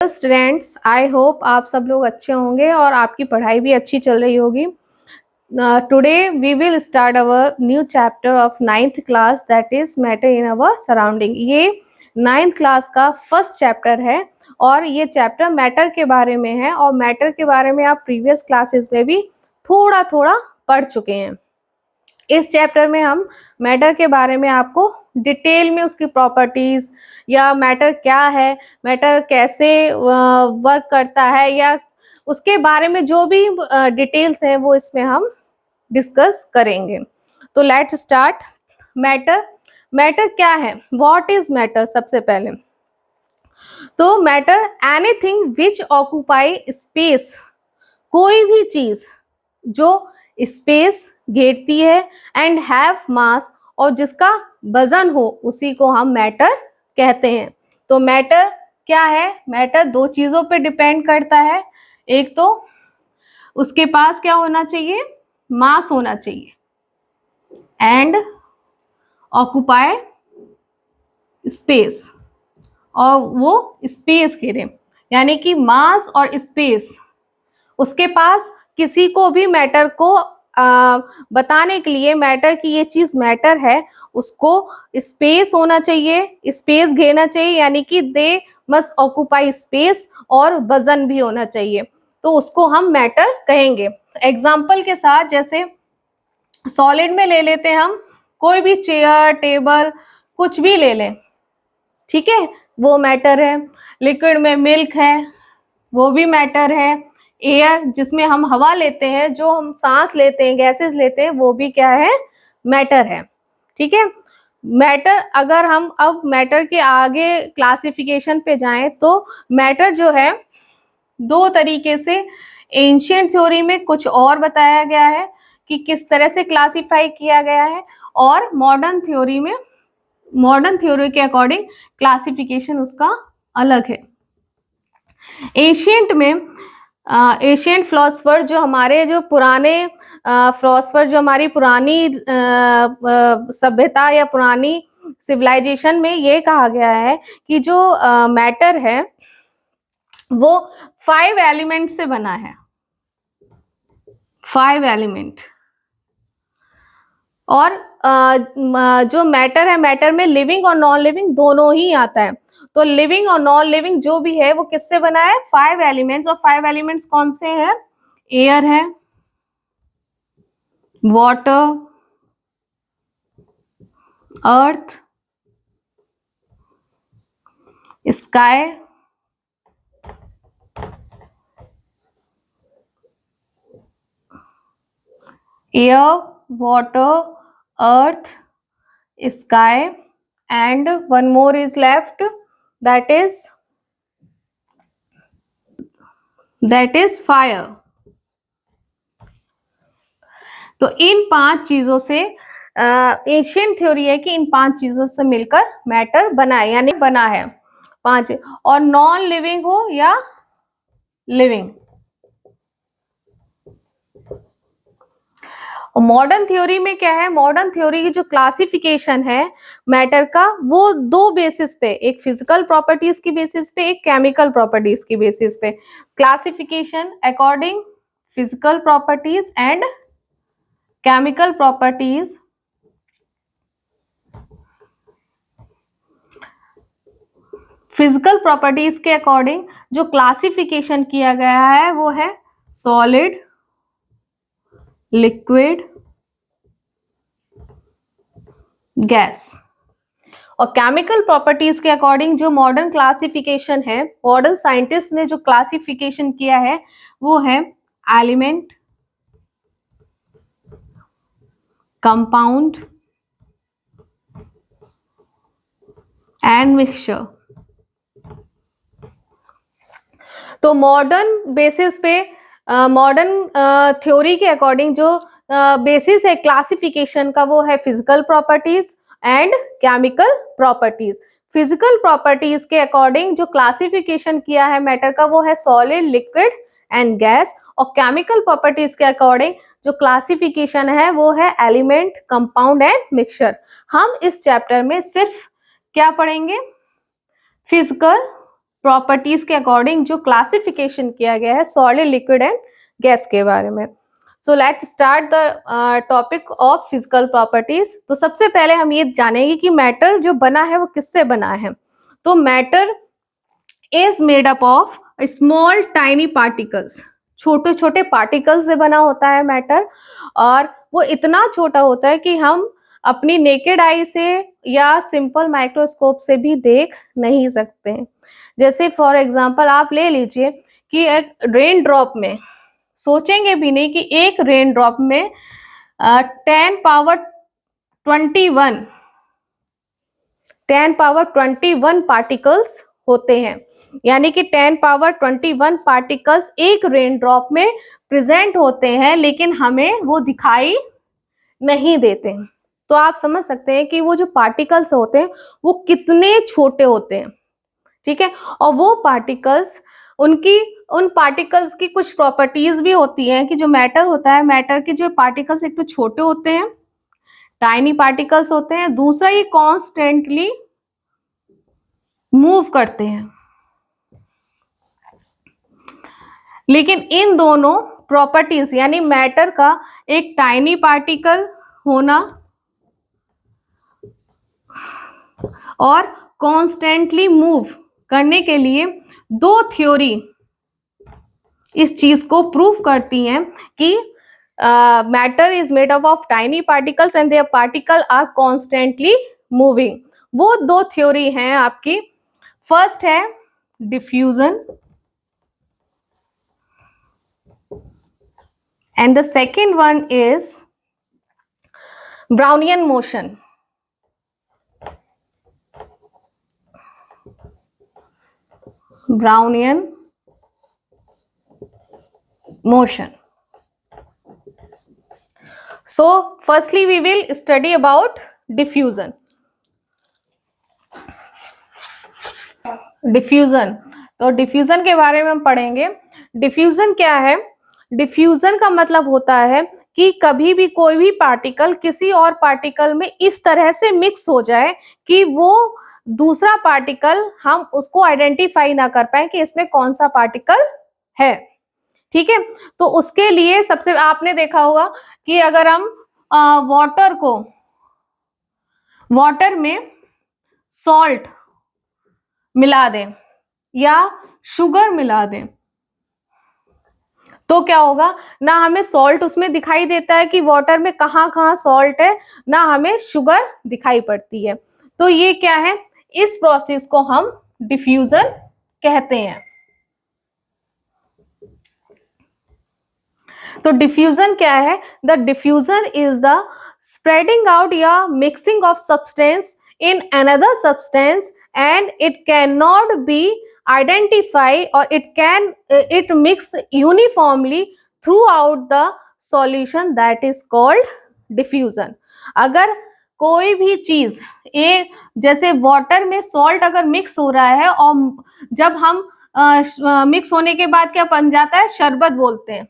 Students, I hope आप सब लोग अच्छे होंगे और आपकी पढ़ाई भी अच्छी चल रही होगी। Today we will start our new chapter of 9th class, that is matter in our surrounding. ये 9th क्लास का फर्स्ट चैप्टर है और ये चैप्टर मैटर के बारे में है और मैटर के बारे में आप प्रीवियस क्लासेस में भी थोड़ा थोड़ा पढ़ चुके हैं। इस चैप्टर में हम मैटर के बारे में आपको डिटेल में उसकी प्रॉपर्टीज या मैटर क्या है, मैटर कैसे वर्क करता है, या उसके बारे में जो भी डिटेल्स हैं वो इसमें हम डिस्कस करेंगे। तो लेट्स स्टार्ट। मैटर मैटर क्या है, व्हाट इज मैटर? सबसे पहले तो matter anything which occupy space, कोई भी चीज जो स्पेस घेरती है एंड हैव मास, और जिसका वजन हो उसी को हम मैटर कहते हैं। तो मैटर क्या है? मैटर दो चीजों पे डिपेंड करता है। एक तो उसके पास क्या होना चाहिए, मास होना चाहिए, एंड ऑक्यूपाई स्पेस, और वो स्पेस घेरे, यानी कि मास और स्पेस। उसके पास किसी को भी मैटर को बताने के लिए, मैटर की ये चीज मैटर है, उसको स्पेस होना चाहिए, स्पेस घेरना चाहिए, यानी कि दे मस्ट ऑक्यूपाई स्पेस, और वजन भी होना चाहिए, तो उसको हम मैटर कहेंगे। एग्जाम्पल के साथ, जैसे सॉलिड में ले लेते हैं हम, कोई भी चेयर, टेबल, कुछ भी ले लें, ठीक है, वो मैटर है। लिक्विड में मिल्क है, वो भी मैटर है। एयर, जिसमें हम हवा लेते हैं, जो हम सांस लेते हैं, गैसेस लेते हैं, वो भी क्या है, मैटर है। ठीक है। मैटर, अगर हम अब मैटर के आगे क्लासिफिकेशन पे जाएं, तो मैटर जो है दो तरीके से, एंशिएंट थ्योरी में कुछ और बताया गया है कि किस तरह से क्लासिफाई किया गया है, और मॉडर्न थ्योरी में, मॉडर्न थ्योरी के अकॉर्डिंग क्लासिफिकेशन उसका अलग है। एशियंट में एशियंट फिलोसफर, जो हमारे जो पुराने फिलोसफर, जो हमारी पुरानी सभ्यता या पुरानी सिविलाइजेशन में ये कहा गया है कि जो मैटर है वो 5 एलिमेंट से बना है, 5 एलिमेंट। और जो मैटर है, मैटर में लिविंग और नॉन लिविंग दोनों ही आता है। तो लिविंग और नॉन लिविंग जो भी है वो किससे बना है, 5 एलिमेंट्स। और 5 एलिमेंट्स कौन से हैं? एयर है, water, earth, sky, air, water, earth, sky, and one more is left, that is fire. तो इन 5 चीजों से एशियन थ्योरी है कि इन 5 चीजों से मिलकर मैटर बना है, यानी बना है 5, और नॉन लिविंग हो या लिविंग। मॉडर्न थ्योरी में क्या है, मॉडर्न थ्योरी की जो क्लासिफिकेशन है मैटर का, वो दो बेसिस पे, एक फिजिकल प्रॉपर्टीज की बेसिस पे, एक केमिकल प्रॉपर्टीज की बेसिस पे। Classification according physical properties and chemical properties. Physical properties के अकॉर्डिंग जो क्लासिफिकेशन किया गया है वो है सॉलिड, लिक्विड, गैस। और केमिकल प्रॉपर्टीज के अकॉर्डिंग जो मॉडर्न क्लासिफिकेशन है, मॉडर्न साइंटिस्ट ने जो क्लासिफिकेशन किया है वो है एलिमेंट, कंपाउंड एंड मिक्सचर। तो मॉडर्न बेसिस पे, मॉडर्न थ्योरी के अकॉर्डिंग जो बेसिस है क्लासिफिकेशन का वो है physical properties and chemical properties. Physical properties के अकॉर्डिंग जो क्लासिफिकेशन किया है मैटर का वो है सॉलिड, लिक्विड एंड गैस। और केमिकल प्रॉपर्टीज के अकॉर्डिंग जो क्लासिफिकेशन है वो है एलिमेंट, कंपाउंड एंड मिक्सचर। हम इस चैप्टर में सिर्फ क्या पढ़ेंगे, फिजिकल प्रॉपर्टीज के अकॉर्डिंग जो क्लासिफिकेशन किया गया है सॉलिड, लिक्विड एंड गैस के बारे में। So let's start the topic of physical properties. तो सबसे पहले हम ये जानेंगे कि मैटर जो बना है वो किससे बना है। तो matter is made up of small tiny particles, छोटे छोटे पार्टिकल्स से बना होता है मैटर, और वो इतना छोटा होता है कि हम अपनी नेकेड आई से या सिंपल माइक्रोस्कोप से भी देख नहीं सकते हैं। जैसे फॉर एग्जांपल आप ले लीजिए कि एक रेन ड्रॉप में, सोचेंगे भी नहीं कि एक रेन ड्रॉप में 10 पावर 21 पार्टिकल्स होते हैं, यानी कि 10 पावर 21 पार्टिकल्स एक रेन ड्रॉप में प्रेजेंट होते हैं, लेकिन हमें वो दिखाई नहीं देते। तो आप समझ सकते हैं कि वो जो पार्टिकल्स होते हैं वो कितने छोटे होते हैं, ठीक है। और वो पार्टिकल्स, उन पार्टिकल्स की कुछ प्रॉपर्टीज भी होती हैं कि जो मैटर होता है, मैटर के जो पार्टिकल्स एक तो छोटे होते हैं, टाइनी पार्टिकल्स होते हैं, दूसरा ये कॉन्स्टेंटली मूव करते हैं। लेकिन इन दोनों प्रॉपर्टीज यानी मैटर का एक टाइनी पार्टिकल होना और कॉन्स्टेंटली मूव करने के लिए दो थ्योरी इस चीज को प्रूव करती हैं कि matter is made up of tiny particles and their particle are constantly moving. वो दो थ्योरी हैं आपकी। फर्स्ट है diffusion and the second one is Brownian motion. Brownian motion. So firstly we will study about diffusion. Diffusion, तो diffusion के बारे में हम पढ़ेंगे। डिफ्यूजन क्या है? डिफ्यूजन का मतलब होता है कि कभी भी कोई भी पार्टिकल किसी और पार्टिकल में इस तरह से मिक्स हो जाए कि वो दूसरा पार्टिकल, हम उसको आइडेंटिफाई ना कर पाए कि इसमें कौन सा पार्टिकल है, ठीक है। तो उसके लिए सबसे आपने देखा होगा कि अगर हम वाटर में सॉल्ट मिला दें या शुगर मिला दें तो क्या होगा, ना हमें सॉल्ट उसमें दिखाई देता है कि वाटर में कहाँ कहाँ सॉल्ट है, ना हमें शुगर दिखाई पड़ती है। तो ये क्या है, इस प्रोसेस को हम डिफ्यूजन कहते हैं। तो डिफ्यूजन क्या है? The diffusion is the spreading out या mixing of substance in another substance and it can not be identify or it mix uniformly throughout the solution, that is called diffusion। अगर कोई भी चीज एक, जैसे वाटर में सॉल्ट अगर mix हो रहा है और जब हम मिक्स होने के बाद क्या बन जाता है, शरबत बोलते हैं,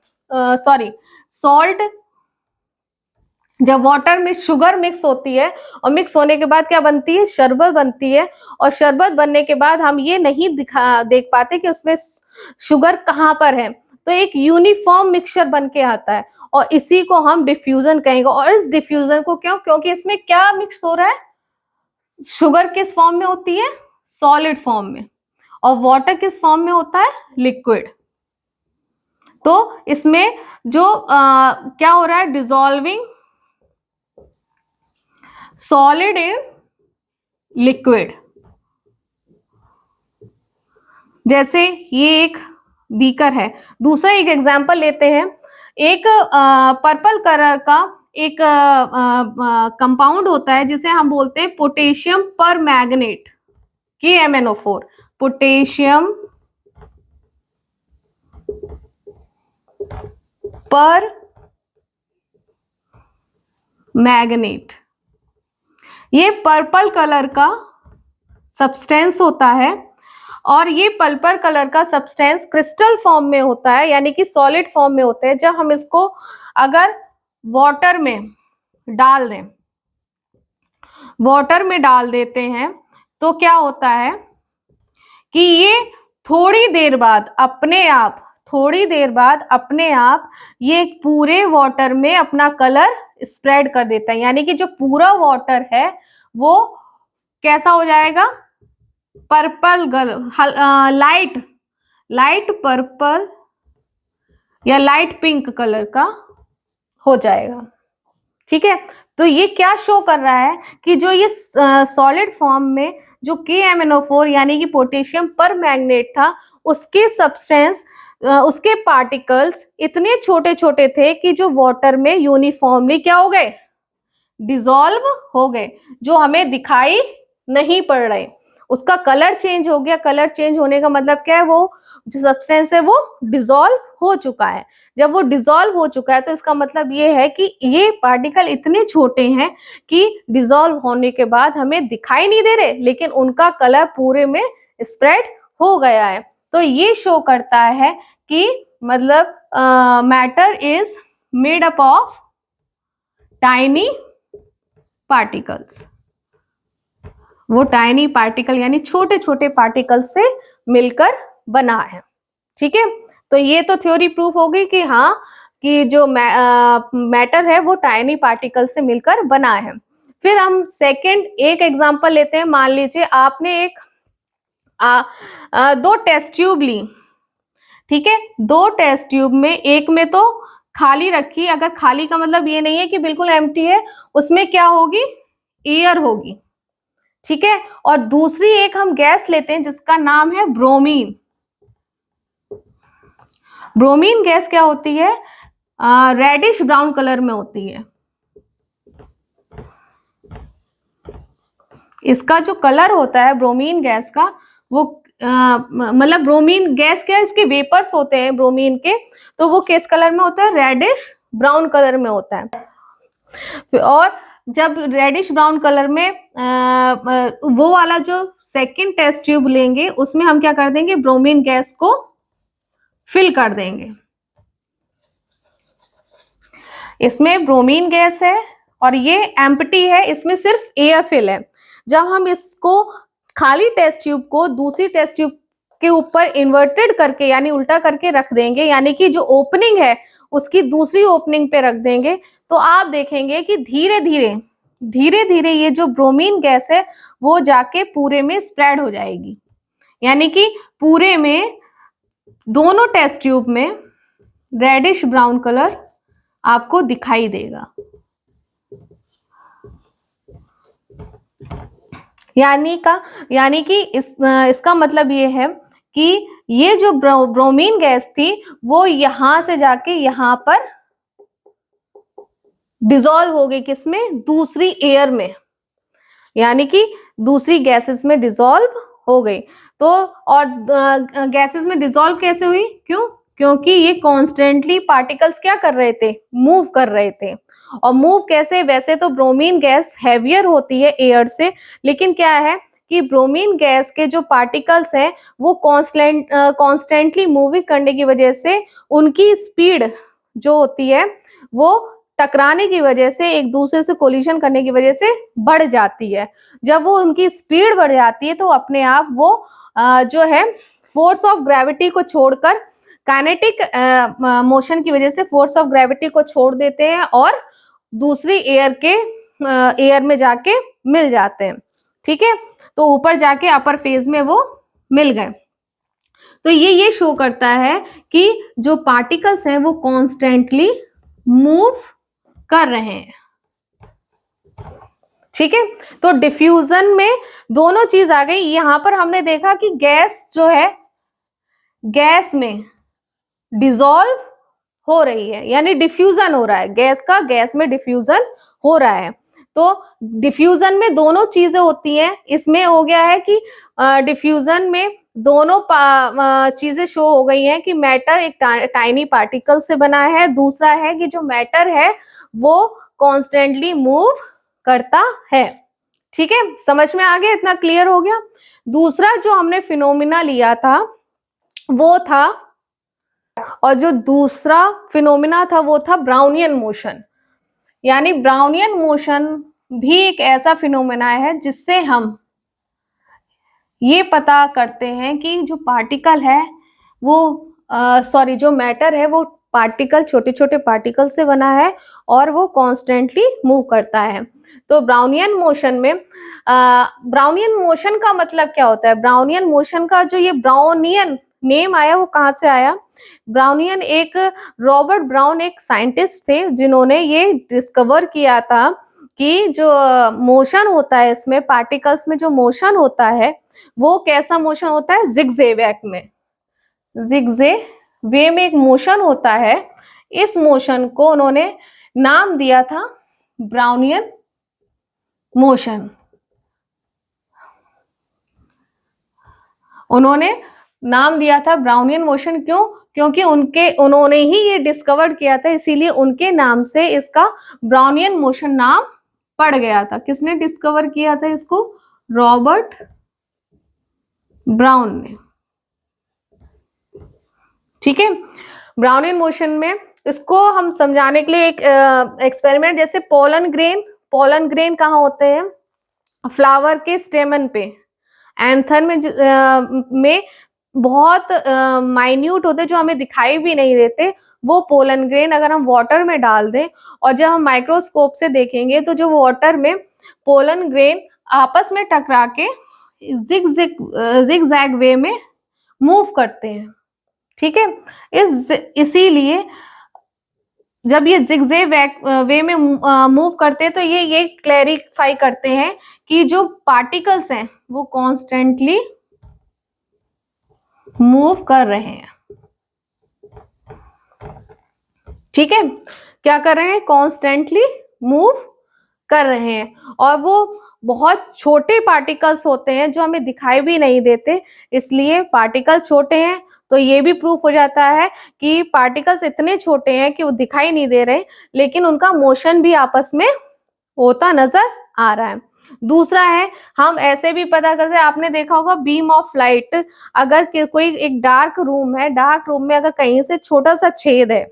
सॉरी सॉल्ट, जब वाटर में शुगर मिक्स होती है और मिक्स होने के बाद क्या बनती है, शरबत बनती है। और शरबत बनने के बाद हम ये नहीं देख पाते कि उसमें शुगर कहाँ पर है, तो एक यूनिफॉर्म मिक्सचर बन के आता है और इसी को हम डिफ्यूजन कहेंगे। और इस डिफ्यूजन को क्यों, क्योंकि इसमें क्या मिक्स हो रहा है, शुगर किस फॉर्म में होती है, सॉलिड फॉर्म में, और वाटर किस फॉर्म में होता है, लिक्विड। तो इसमें जो क्या हो रहा है, डिसॉल्विंग सॉलिड इन लिक्विड। जैसे ये एक बीकर है, दूसरा एक एग्जांपल लेते हैं। एक पर्पल कलर का एक कंपाउंड होता है जिसे हम बोलते हैं पोटेशियम पर मैग्नेट, KMnO4, पोटेशियम पर मैग्नेट। ये पर्पल कलर का सब्सटेंस होता है और ये पर्पल कलर का सब्सटेंस क्रिस्टल फॉर्म में होता है, यानी कि सॉलिड फॉर्म में होता है। जब हम इसको अगर वाटर में डाल देते हैं तो क्या होता है कि ये थोड़ी देर बाद अपने आप, थोड़ी देर बाद अपने आप ये पूरे वाटर में अपना कलर स्प्रेड कर देता है, यानी कि जो पूरा वाटर है वो कैसा हो जाएगा, पर्पल लाइट लाइट पर्पल या लाइट पिंक कलर का हो जाएगा। ठीक है, तो ये क्या शो कर रहा है कि जो ये सॉलिड फॉर्म में जो KMnO4 यानी कि पोटेशियम पर मैग्नेट था, उसके सब्सटेंस उसके पार्टिकल्स इतने छोटे छोटे थे कि जो वाटर में यूनिफॉर्मली क्या हो गए, डिसॉल्व हो गए, जो हमें दिखाई नहीं पड़ रहे। उसका कलर चेंज हो गया। कलर चेंज होने का मतलब क्या है, वो जो सब्सटेंस है वो डिसॉल्व हो चुका है। जब वो डिसॉल्व हो चुका है तो इसका मतलब ये है कि ये पार्टिकल इतने छोटे हैं कि डिसॉल्व होने के बाद हमें दिखाई नहीं दे रहे, लेकिन उनका कलर पूरे में स्प्रेड हो गया है। तो ये शो करता है कि मतलब matter is made up of tiny particles. वो टाइनी पार्टिकल यानी छोटे छोटे पार्टिकल से मिलकर बना है। ठीक है, तो ये तो थ्योरी प्रूफ हो गई कि हाँ, कि जो मैटर है वो टाइनी पार्टिकल से मिलकर बना है। फिर हम सेकंड एक एग्जांपल लेते हैं। मान लीजिए आपने एक दो टेस्ट ट्यूब ली। ठीक है, दो टेस्ट ट्यूब में एक में तो खाली रखी, अगर खाली का मतलब ये नहीं है कि बिल्कुल एम्प्टी है, उसमें क्या होगी, एयर होगी। ठीक है, और दूसरी एक हम गैस लेते हैं जिसका नाम है ब्रोमीन। ब्रोमीन गैस क्या होती है, रेडिश ब्राउन कलर में होती है। इसका जो कलर होता है ब्रोमीन गैस का, वो मतलब ब्रोमीन गैस क्या है, इसके वेपर्स होते हैं ब्रोमीन के, तो वो किस कलर में होता है, रेडिश ब्राउन कलर में होता है। और जब रेडिश ब्राउन कलर में वो वाला जो सेकंड टेस्ट ट्यूब लेंगे उसमें हम क्या कर देंगे, ब्रोमीन गैस को फिल कर देंगे। इसमें ब्रोमीन गैस है और ये एम्प्टी है, इसमें सिर्फ एयर फिल है। जब हम इसको खाली टेस्ट ट्यूब को दूसरी टेस्ट ट्यूब के ऊपर इन्वर्टेड करके यानी उल्टा करके रख देंगे, यानी कि जो ओपनिंग है उसकी दूसरी ओपनिंग पे रख देंगे, तो आप देखेंगे कि धीरे धीरे ये जो ब्रोमीन गैस है वो जाके पूरे में स्प्रेड हो जाएगी। यानी कि पूरे में दोनों टेस्ट ट्यूब में रेडिश ब्राउन कलर आपको दिखाई देगा। यानी कि इसका मतलब ये है कि ये जो ब्रोमीन गैस थी वो यहां से जाके यहां पर डिसॉल्व हो गई, किसमें, दूसरी एयर में, यानी कि दूसरी गैसेस में डिसॉल्व हो गई। तो और गैसेस में डिसॉल्व कैसे हुई, क्योंकि ये कॉन्स्टेंटली पार्टिकल्स क्या कर रहे थे, मूव कर रहे थे। और मूव कैसे, वैसे तो ब्रोमीन गैस हैवियर होती है एयर से, लेकिन क्या है कि ब्रोमीन गैस के जो पार्टिकल्स हैं वो कॉन्स्टेंटली मूविंग करने की वजह से उनकी स्पीड जो होती है वो टकराने की वजह से, एक दूसरे से कोलिजन करने की वजह से बढ़ जाती है। जब वो उनकी स्पीड बढ़ जाती है तो अपने आप वो जो है फोर्स ऑफ ग्रेविटी को छोड़कर काइनेटिक मोशन की वजह से फोर्स ऑफ ग्रेविटी को छोड़ देते हैं और दूसरी एयर में जाके मिल जाते हैं। ठीक है, तो ऊपर जाके अपर फेज में वो मिल गए। तो ये शो करता है कि जो पार्टिकल्स हैं वो कॉन्स्टेंटली मूव कर रहे हैं। ठीक है, तो डिफ्यूजन में दोनों चीज आ गई। यहां पर हमने देखा कि गैस जो है गैस में डिसॉल्व हो रही है, यानी डिफ्यूजन हो रहा है, गैस का गैस में डिफ्यूजन हो रहा है। तो डिफ्यूजन में दोनों चीजें होती हैं। इसमें हो गया है कि डिफ्यूजन में दोनों चीजें शो हो गई हैं कि मैटर एक टाइनी पार्टिकल से बना है, दूसरा है कि जो मैटर है वो कॉन्स्टेंटली मूव करता है। ठीक है, समझ में आ गया, इतना क्लियर हो गया। दूसरा जो हमने फिनोमिना लिया था वो था, और जो दूसरा फिनोमिना था वो था ब्राउनियन मोशन। यानी ब्राउनियन मोशन भी एक ऐसा फिनोमिना है जिससे हम ये पता करते हैं कि जो पार्टिकल है वो जो मैटर है वो पार्टिकल, छोटे छोटे पार्टिकल से बना है और वो कॉन्स्टेंटली मूव करता है। तो ब्राउनियन मोशन में ब्राउनियन मोशन का मतलब क्या होता है? ब्राउनियन मोशन का जो ये ब्राउनियन नेम आया वो कहाँ से आया? ब्राउनियन एक रॉबर्ट ब्राउन एक साइंटिस्ट थे जिन्होंने ये डिस्कवर किया था कि जो मोशन होता है इसमें, पार्टिकल्स में जो मोशन होता है वो कैसा मोशन होता है? जिगजेग में, जिगजे वे में एक मोशन होता है। इस मोशन को उन्होंने नाम दिया था ब्राउनियन मोशन। उन्होंने नाम दिया था ब्राउनियन मोशन, क्यों? क्योंकि उन्होंने ही ये डिस्कवर किया था, इसीलिए उनके नाम से इसका ब्राउनियन मोशन नाम पड़ गया था। किसने डिस्कवर किया था इसको? रॉबर्ट ब्राउन ने। ठीक है, ब्राउनियन मोशन में इसको हम समझाने के लिए एक एक्सपेरिमेंट, जैसे पोलन ग्रेन कहाँ होते हैं? फ्लावर के स्टेमन पे, एंथर में बहुत माइन्यूट होते जो हमें दिखाई भी नहीं देते। वो पोलन ग्रेन अगर हम वाटर में डाल दें और जब हम माइक्रोस्कोप से देखेंगे तो जो वाटर में पोलन ग्रेन आपस में टकरा के जिग-जैग वे में मूव करते हैं। ठीक है, इसीलिए जब ये जिगज़ैग वे में मूव करते हैं तो ये क्लैरिफाई करते हैं कि जो पार्टिकल्स हैं वो कॉन्स्टेंटली मूव कर रहे हैं। ठीक है, क्या कर रहे हैं? कॉन्स्टेंटली मूव कर रहे हैं, और वो बहुत छोटे पार्टिकल्स होते हैं जो हमें दिखाई भी नहीं देते। इसलिए पार्टिकल्स छोटे हैं तो ये भी प्रूफ हो जाता है कि पार्टिकल्स इतने छोटे हैं कि वो दिखाई नहीं दे रहे, लेकिन उनका मोशन भी आपस में होता नजर आ रहा है। दूसरा है, हम ऐसे भी पता कर सकते, आपने देखा होगा बीम ऑफ लाइट, अगर कोई एक डार्क रूम है, डार्क रूम में अगर कहीं से छोटा सा छेद है,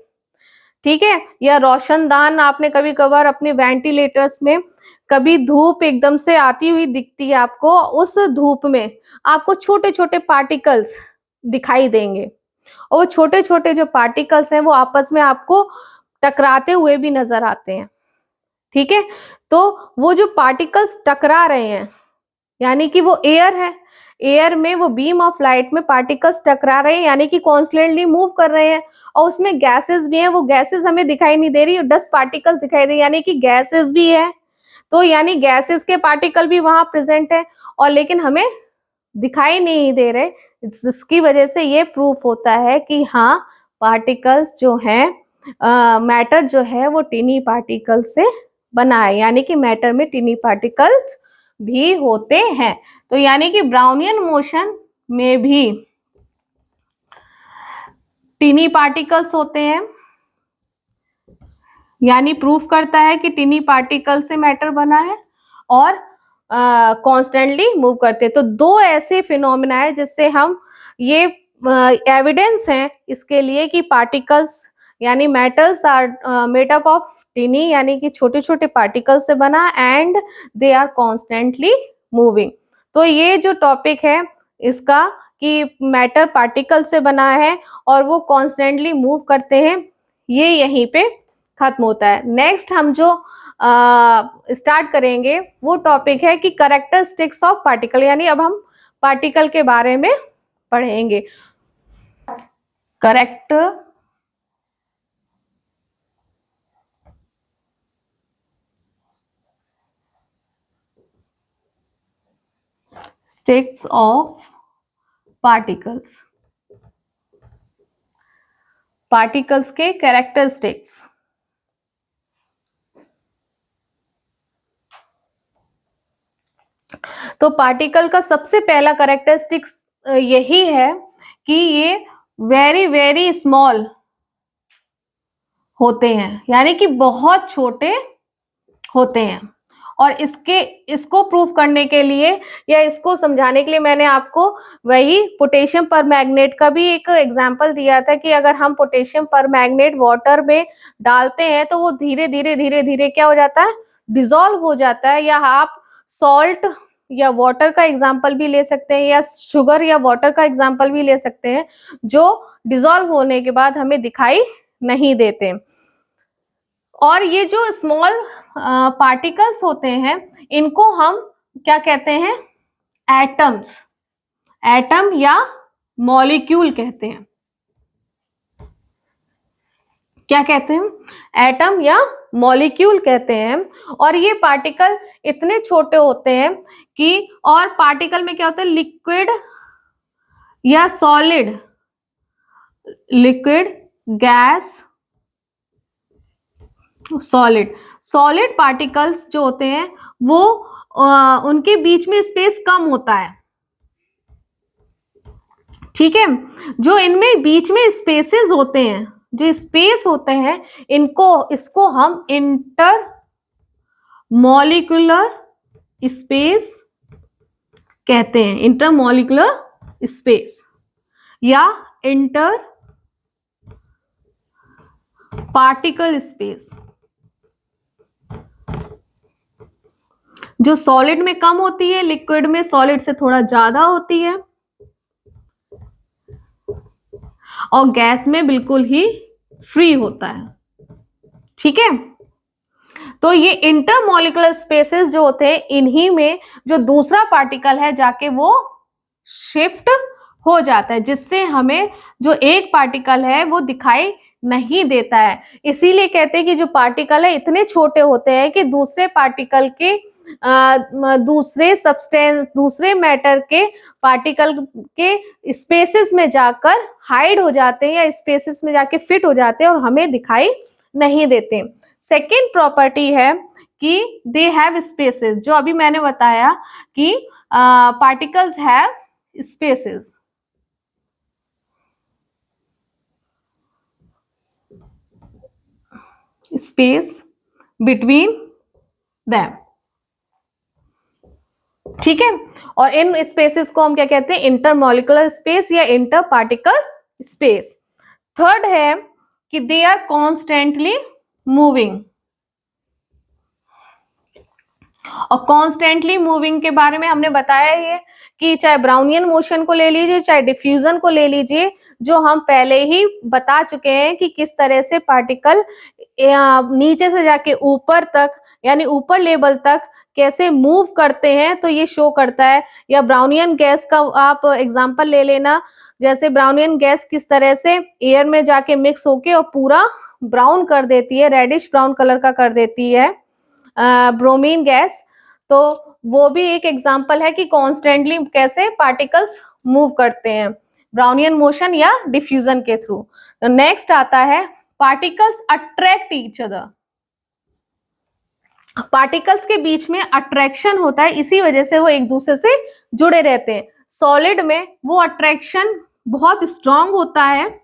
ठीक है, या रोशनदान आपने कभी कभार अपने वेंटिलेटर्स में कभी धूप एकदम से आती हुई दिखती है आपको, उस धूप में आपको छोटे छोटे पार्टिकल्स दिखाई देंगे, और वो छोटे छोटे जो पार्टिकल्स हैं वो आपस में आपको टकराते हुए भी नजर आते हैं। ठीक है, तो वो जो पार्टिकल्स टकरा रहे हैं यानी कि वो एयर है, एयर में वो बीम ऑफ लाइट में पार्टिकल्स टकरा रहे हैं यानी कि कॉन्स्टेंटली मूव कर रहे हैं, और उसमें गैसेस भी हैं, वो गैसेस हमें दिखाई नहीं दे रही, 10 पार्टिकल्स दिखाई दे यानी कि गैसेस भी है, तो यानी गैसेस के पार्टिकल भी वहां प्रेजेंट है और लेकिन हमें दिखाई नहीं दे रहे, जिसकी वजह से ये प्रूफ होता है कि हाँ, पार्टिकल्स जो हैं, मैटर जो है वो टिनी पार्टिकल से बना है, यानी कि मैटर में टिनी पार्टिकल्स भी होते हैं। तो यानी कि ब्राउनियन मोशन में भी टिनी पार्टिकल्स होते हैं, यानी प्रूफ करता है कि टिनी पार्टिकल से मैटर बना है और कॉन्स्टेंटली मूव करते हैं। तो दो ऐसे फिनोमिना है जिससे हम ये एविडेंस है इसके लिए कि पार्टिकल्स यानी metals are made up of tiny, यानी कि छोटे छोटे पार्टिकल्स से बना, and they are constantly moving. तो ये जो टॉपिक है इसका कि मैटर पार्टिकल से बना है और वो कॉन्स्टेंटली मूव करते हैं, ये यहीं पे खत्म होता है। नेक्स्ट हम जो स्टार्ट करेंगे वो टॉपिक है कि कैरेक्टरिस्टिक्स ऑफ पार्टिकल, यानी अब हम पार्टिकल के बारे में पढ़ेंगे। कैरेक्टरिस्टिक्स ऑफ पार्टिकल्स, पार्टिकल्स के कैरेक्टरिस्टिक्स। तो पार्टिकल का सबसे पहला कैरेक्टरिस्टिक्स यही है कि ये वेरी वेरी स्मॉल होते हैं, यानी कि बहुत छोटे होते हैं। और इसको प्रूफ करने के लिए या इसको समझाने के लिए मैंने आपको वही पोटेशियम परमैंगनेट का भी एक एग्जांपल दिया था कि अगर हम पोटेशियम परमैंगनेट वाटर में डालते हैं तो वो धीरे धीरे क्या हो जाता है? डिसॉल्व हो जाता है। या आप सॉल्ट या वाटर का एग्जाम्पल भी ले सकते हैं, या शुगर या वाटर का एग्जाम्पल भी ले सकते हैं, जो डिसॉल्व होने के बाद हमें दिखाई नहीं देते। और ये जो स्मॉल पार्टिकल्स होते हैं, इनको हम क्या कहते हैं? एटम्स, एटम या मॉलिक्यूल कहते हैं। क्या कहते हैं? एटम या मॉलिक्यूल कहते हैं। और ये पार्टिकल इतने छोटे होते हैं कि, और पार्टिकल में क्या होता है? लिक्विड या solid, liquid, gas, solid. Solid particles जो होते हैं वो उनके बीच में स्पेस कम होता है, ठीक है। जो इनमें बीच में स्पेसेस होते हैं, जो स्पेस होते हैं, इसको हम इंटर मॉलिक्यूलर स्पेस कहते हैं, इंटर मॉलिक्यूलर स्पेस या इंटर पार्टिकल स्पेस। जो सॉलिड में कम होती है, लिक्विड में सॉलिड से थोड़ा ज्यादा होती है, और गैस में बिल्कुल ही फ्री होता है, ठीक है। तो ये इंटरमॉलिक्यूलर स्पेसेस जो होते हैं, इन्हीं में जो दूसरा पार्टिकल है जाके वो शिफ्ट हो जाता है, जिससे हमें जो एक पार्टिकल है वो दिखाई नहीं देता है। इसीलिए कहते हैं कि जो पार्टिकल है इतने छोटे होते हैं कि दूसरे पार्टिकल के दूसरे सब्सटेंस, दूसरे मैटर के पार्टिकल के स्पेसेस में जाकर हाइड हो जाते हैं, या स्पेसेस में जाके फिट हो जाते हैं और हमें दिखाई नहीं देते। सेकेंड प्रॉपर्टी है कि दे हैव स्पेसेस, जो अभी मैंने बताया कि particles have spaces. Space between them, ठीक है। और इन स्पेसेस को हम क्या कहते हैं? इंटरमॉलिक्यूलर स्पेस या इंटर पार्टिकल स्पेस। थर्ड है कि दे आर कॉन्स्टेंटली मूविंग। और कॉन्स्टेंटली मूविंग के बारे में हमने बताया है कि चाहे ब्राउनियन मोशन को ले लीजिए, चाहे डिफ्यूजन को ले लीजिए, जो हम पहले ही बता चुके हैं कि किस तरह से पार्टिकल नीचे से जाके ऊपर तक, यानी ऊपर लेवल तक कैसे मूव करते हैं, तो ये शो करता है। या ब्राउनियन गैस का आप एग्जांपल ले लेना, जैसे ब्राउनियन गैस किस तरह से एयर में जाके मिक्स होके और पूरा ब्राउन कर देती है, रेडिश ब्राउन कलर का कर देती है ब्रोमीन गैस। तो वो भी एक एग्जांपल है कि कॉन्स्टेंटली कैसे पार्टिकल्स मूव करते हैं, ब्राउनियन मोशन या डिफ्यूजन के थ्रू। तो नेक्स्ट आता है particles attract each other. Particles के बीच में अट्रैक्शन होता है, इसी वजह से वो एक दूसरे से जुड़े रहते हैं। सॉलिड में वो अट्रैक्शन बहुत स्ट्रांग होता है,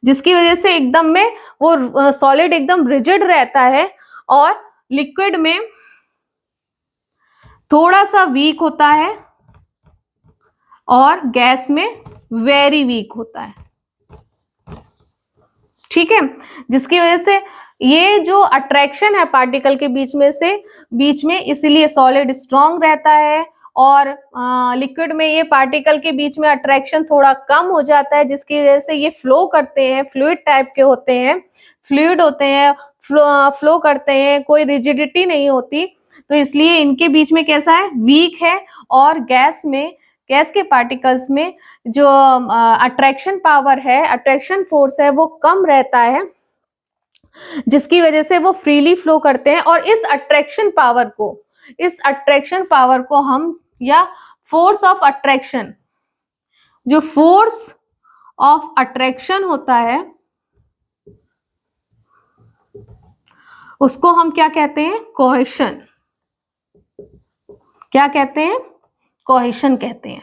जिसकी वजह से एकदम में वो सॉलिड एकदम रिजिड रहता है, और लिक्विड में थोड़ा सा वीक होता है, और गैस में वेरी वीक होता है, ठीक है। जिसकी वजह से ये जो अट्रैक्शन है पार्टिकल के बीच में इसीलिए सॉलिड स्ट्रांग रहता है, और लिक्विड में ये पार्टिकल के बीच में अट्रैक्शन थोड़ा कम हो जाता है, जिसकी वजह से ये फ्लो करते हैं, फ्लूइड टाइप के होते हैं, फ्लूइड होते हैं, फ्लो करते हैं, कोई रिजिडिटी नहीं होती। तो इसलिए इनके बीच में कैसा है? वीक है। और गैस के पार्टिकल्स में जो अट्रैक्शन पावर है, अट्रैक्शन फोर्स है, वो कम रहता है, जिसकी वजह से वो फ्रीली फ्लो करते हैं। और इस अट्रैक्शन पावर को हम, या फोर्स ऑफ अट्रैक्शन, जो फोर्स ऑफ अट्रैक्शन होता है उसको हम क्या कहते हैं? कोहेशन। क्या कहते हैं? कोहेशन कहते हैं,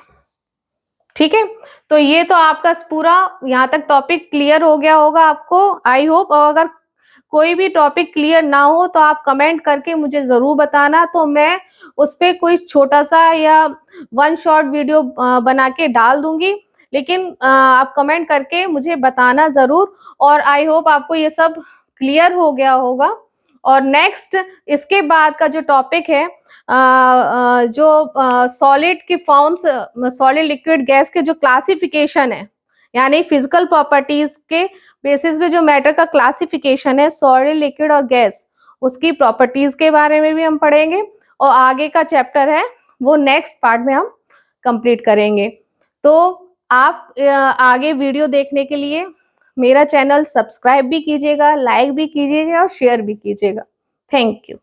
ठीक है। तो ये तो आपका पूरा यहाँ तक टॉपिक क्लियर हो गया होगा आपको, आई होप। और अगर कोई भी टॉपिक क्लियर ना हो तो आप कमेंट करके मुझे जरूर बताना, तो मैं उस पर कोई छोटा सा या वन शॉर्ट वीडियो बना के डाल दूंगी। लेकिन आप कमेंट करके मुझे बताना जरूर। और आई होप आपको ये सब क्लियर हो गया होगा। और नेक्स्ट इसके बाद का जो टॉपिक है जो सॉलिड की फॉर्म्स, सॉलिड लिक्विड गैस के जो क्लासिफिकेशन है, यानी फिजिकल प्रॉपर्टीज के बेसिस पे जो मैटर का क्लासिफिकेशन है, सॉलिड लिक्विड और गैस, उसकी प्रॉपर्टीज के बारे में भी हम पढ़ेंगे। और आगे का चैप्टर है वो नेक्स्ट पार्ट में हम कंप्लीट करेंगे। तो आप आगे वीडियो देखने के लिए मेरा चैनल सब्सक्राइब भी कीजिएगा, लाइक भी कीजिएगा और शेयर भी कीजिएगा। Thank you.